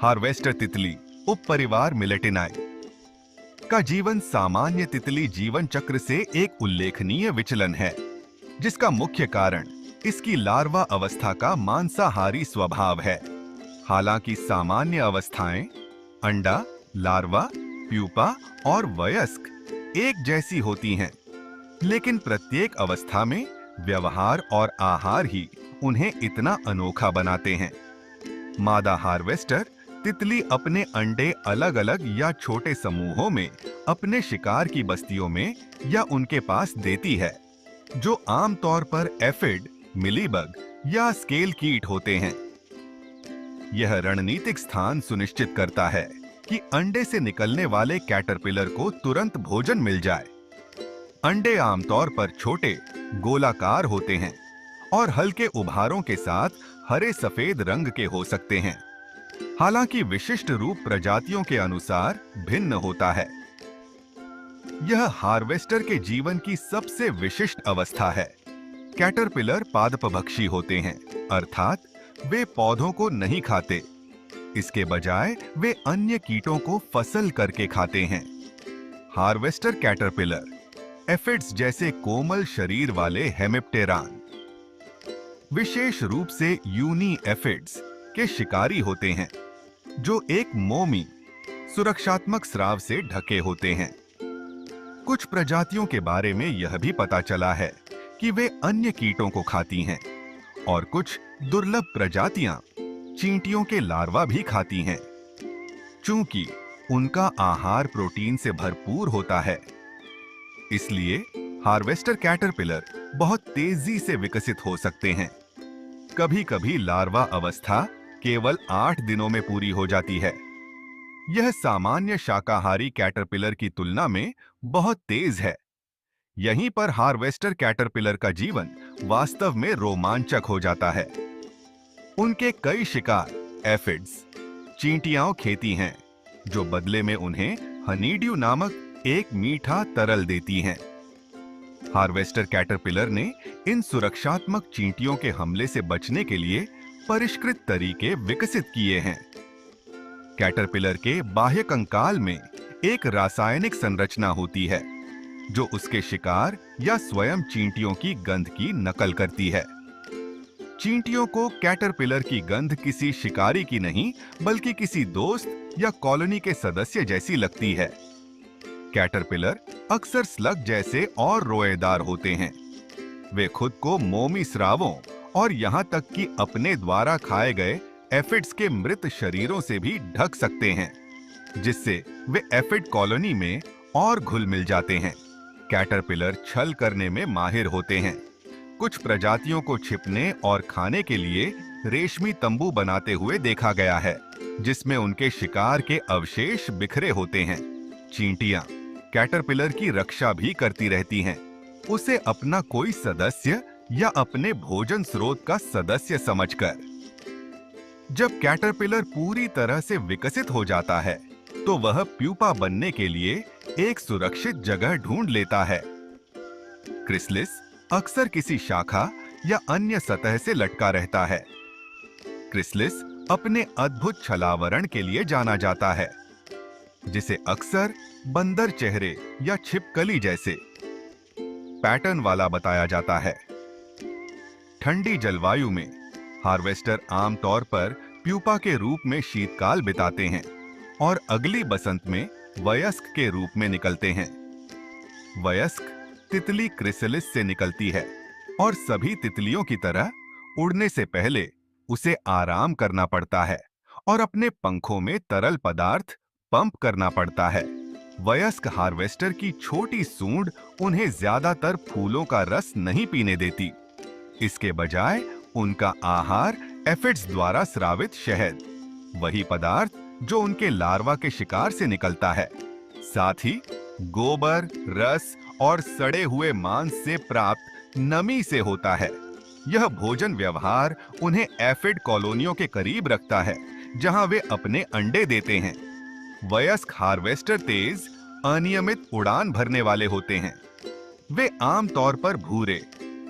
Harvester तितली उपपरिवार मिलेटिनाई का जीवन सामान्य तितली जीवन चक्र से एक उल्लेखनीय विचलन है, जिसका मुख्य कारण इसकी लार्वा अवस्था का मांसाहारी स्वभाव है। हालांकि सामान्य अवस्थाएं अंडा, लार्वा, प्यूपा और वयस्क एक जैसी होती हैं, लेकिन प्रत्येक अवस्था में व्यवहार और आहार ही उन्हें इतना अनोखा बनाते हैं। मादा हार्वेस्टर तितली अपने अंडे अलग अलग या छोटे समूहों में अपने शिकार की बस्तियों में या उनके पास देती है, जो आमतौर पर एफिड, मिलीबग या स्केल कीट होते हैं। यह रणनीतिक स्थान सुनिश्चित करता है कि अंडे से निकलने वाले कैटरपिलर को तुरंत भोजन मिल जाए। अंडे आमतौर पर छोटे, गोलाकार होते हैं और हल्के उभारों के साथ हरे सफेद रंग के हो सकते हैं। हालांकि विशिष्ट रूप प्रजातियों के अनुसार भिन्न होता है। यह हार्वेस्टर के जीवन की सबसे विशिष्ट अवस्था है। कैटरपिलर पादपभक्षी होते हैं, अर्थात वे पौधों को नहीं खाते। इसके बजाय वे अन्य कीटों को फसल करके खाते हैं। हार्वेस्टर कैटरपिलर एफिड्स जैसे कोमल शरीर वाले हेमिप्टेरान, विशेष रूप से यूनी एफिड्स के शिकारी होते हैं, जो एक मोमी सुरक्षात्मक स्राव से ढके होते हैं। कुछ प्रजातियों के बारे में यह भी पता चला है कि वे अन्य कीटों को खाती हैं, और कुछ दुर्लभ प्रजातियां चींटियों के लार्वा भी खाती हैं। चूंकि उनका आहार प्रोटीन से भरपूर होता है, इसलिए हार्वेस्टर कैटरपिलर बहुत तेजी से विकसित हो सकते हैं। कभी-कभी लार्वा अवस्था केवल 8 दिनों में पूरी हो जाती है। यह सामान्य शाकाहारी कैटरपिलर की तुलना में बहुत तेज है। यहीं पर हार्वेस्टर कैटरपिलर का जीवन वास्तव में रोमांचक हो जाता है। उनके कई शिकार एफिड्स, चींटियां खेती हैं, जो बदले में उन्हें हनीड्यू नामक एक मीठा तरल देती हैं। हार्वेस्टर कैटरपिलर ने इन सुरक्षात्मक चींटियों के हमले से बचने के लिए परिष्कृत तरीके विकसित किए हैं। कैटरपिलर के बाह्य कंकाल में एक रासायनिक संरचना होती है, जो उसके शिकार या स्वयं चींटियों की गंध की नकल करती है। चींटियों को कैटरपिलर की गंध किसी शिकारी की नहीं, बल्कि किसी दोस्त या कॉलोनी के सदस्य जैसी लगती है। कैटरपिलर अक्सर स्लग जैसे और रोएदार होते हैं। वे खुद को मोमी स्रावों और यहां तक कि अपने द्वारा खाए गए एफिड्स के मृत शरीरों से भी ढक सकते हैं, जिससे वे एफिड कॉलोनी में और घुल मिल जाते हैं। कैटरपिलर छल करने में माहिर होते हैं। कुछ प्रजातियों को छिपने और खाने के लिए रेशमी तंबू बनाते हुए देखा गया है, जिसमें उनके शिकार के अवशेष बिखरे होते हैं। चींटियां कैटरपिलर की रक्षा भी करती रहती हैं, उसे अपना कोई सदस्य या अपने भोजन स्रोत का सदस्य समझकर। जब कैटरपिलर पूरी तरह से विकसित हो जाता है, तो वह प्यूपा बनने के लिए एक सुरक्षित जगह ढूंढ लेता है। क्रिसलिस अक्सर किसी शाखा या अन्य सतह से लटका रहता है। क्रिसलिस अपने अद्भुत छलावरण के लिए जाना जाता है, जिसे अक्सर बंदर चेहरे या छिपकली जैसे पैटर्न वाला बताया जाता है। ठंडी जलवायु में हार्वेस्टर आमतौर पर प्यूपा के रूप में शीतकाल बिताते हैं और अगली बसंत में वयस्क के रूप में निकलते हैं। वयस्क तितली क्रिसलिस से निकलती है और सभी तितलियों की तरह उड़ने से पहले उसे आराम करना पड़ता है और अपने पंखों में तरल पदार्थ पंप करना पड़ता है। वयस्क हार्वेस्टर की छोटी सूंड उन्हें ज्यादातर फूलों का रस नहीं पीने देती। इसके बजाय उनका आहार एफिड्स द्वारा स्रावित शहद, वही पदार्थ जो उनके लार्वा के शिकार से निकलता है, साथ ही गोबर, रस और सड़े हुए मांस से प्राप्त नमी से होता है। यह भोजन व्यवहार उन्हें एफिड कॉलोनियों के करीब रखता है, जहां वे अपने अंडे देते हैं। वयस्क हार्वेस्टर तेज, अनियमित उड़ान भरने वाले होते हैं। वे आमतौर पर भूरे,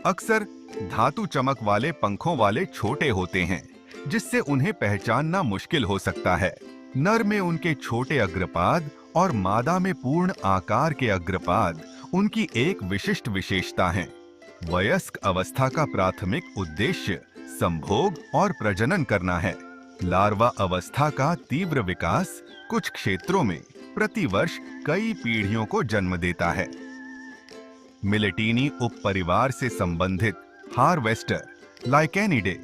अक्सर धातु चमक वाले पंखों वाले छोटे होते हैं, जिससे उन्हें पहचानना मुश्किल हो सकता है। नर में उनके छोटे अग्रपाद और मादा में पूर्ण आकार के अग्रपाद उनकी एक विशिष्ट विशेषता है। वयस्क अवस्था का प्राथमिक उद्देश्य संभोग और प्रजनन करना है। लार्वा अवस्था का तीव्र विकास कुछ क्षेत्रों में प्रतिवर्ष कई पीढ़ियों को जन्म देता है। मिलेटिनी उपपरिवार से संबंधित हार्वेस्टर लाइकेनिडे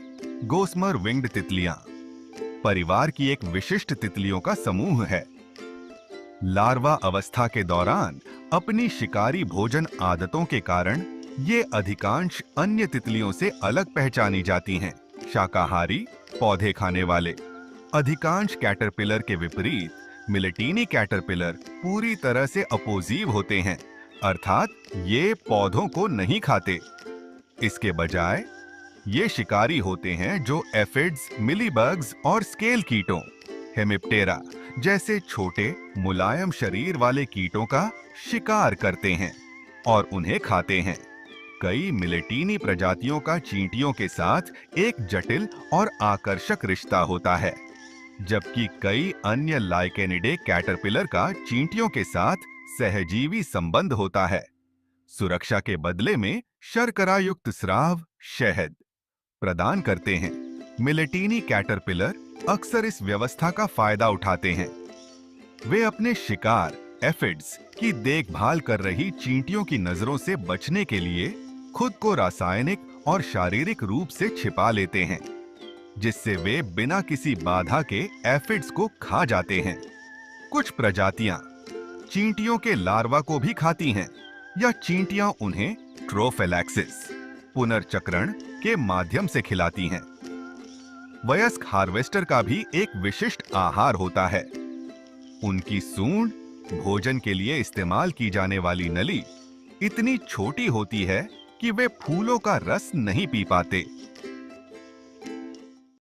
गोस्मर विंग्ड तितलियां परिवार की एक विशिष्ट तितलियों का समूह है। लार्वा अवस्था के दौरान अपनी शिकारी भोजन आदतों के कारण ये अधिकांश अन्य तितलियों से अलग पहचानी जाती हैं। शाकाहारी, पौधे खाने वाले। अधिकांश कैटरपिलर के विपरीत मिलेटिनी कैटरपिलर पूरी तरह से अपोजीव होते हैं, अर्थात ये पौधों को नहीं खाते। इसके बजाय ये शिकारी होते हैं जो एफिड्स, मिलीबग्स और स्केल कीटों, हेमिप्टेरा जैसे छोटे मुलायम शरीर वाले कीटों का शिकार करते हैं और उन्हें खाते हैं। कई मिलेटिनी प्रजातियों का चींटियों के साथ एक जटिल और आकर्षक रिश्ता होता है, जबकि कई अन्य लाइकेनिडे कैटरपिलर का चींटियों के साथ सहजीवी संबंध होता है। सुरक्षा के बदले में शर्करा युक्त स्राव, शहद प्रदान करते हैं। मिलेटिनी कैटरपिलर अक्सर इस व्यवस्था का फायदा उठाते हैं। वे अपने शिकार एफिड्स की देखभाल कर रही चींटियों की नजरों से बचने के लिए खुद को रासायनिक और शारीरिक रूप से छिपा लेते हैं, जिससे वे बिना किसी बाधा के एफिड्स को खा जाते हैं। कुछ प्रजातियां चींटियों के लार्वा को भी खाती हैं या चींटियां उन्हें ट्रोफिलैक्सिस पुनर्चक्रण के माध्यम से खिलाती हैं। वयस्क हार्वेस्टर का भी एक विशिष्ट आहार होता है। उनकी सूंड, भोजन के लिए इस्तेमाल की जाने वाली नली इतनी छोटी होती है कि वे फूलों का रस नहीं पी पाते,